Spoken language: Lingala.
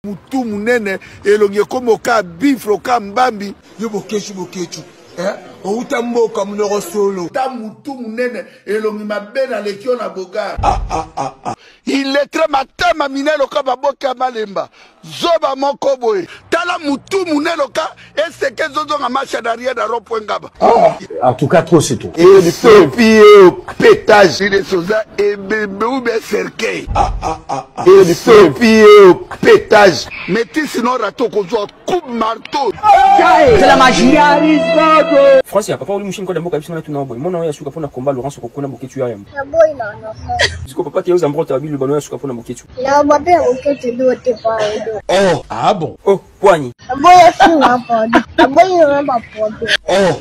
Mutu munene elonge komoka biflo kambambi yo bokechu outa mboka mnoro solo ta mutu munene elonge mabena lekio na boga il est très matama minelo ka baboka malemba zoba moko boye tala mutu munelo ka eseke zozo nga marche d'arrière da rond-point ngaba en tout cas trop c'est tout et le pied pétage il est soza et bébé ou bien cercueil et le pied pétage mais tu sinon rato kozo coupe marteau c'est la magie France ya papa ulimushin kwa damboka bisina tu na boy mona ya suka pona komba Laurent sokona boketu ya yam na boy na na diko papa ti uza mbrota bilu bano ya suka pona boketu la babe boketu do te pa oh ah bon oh kwani boy si na pa boy na ba po oh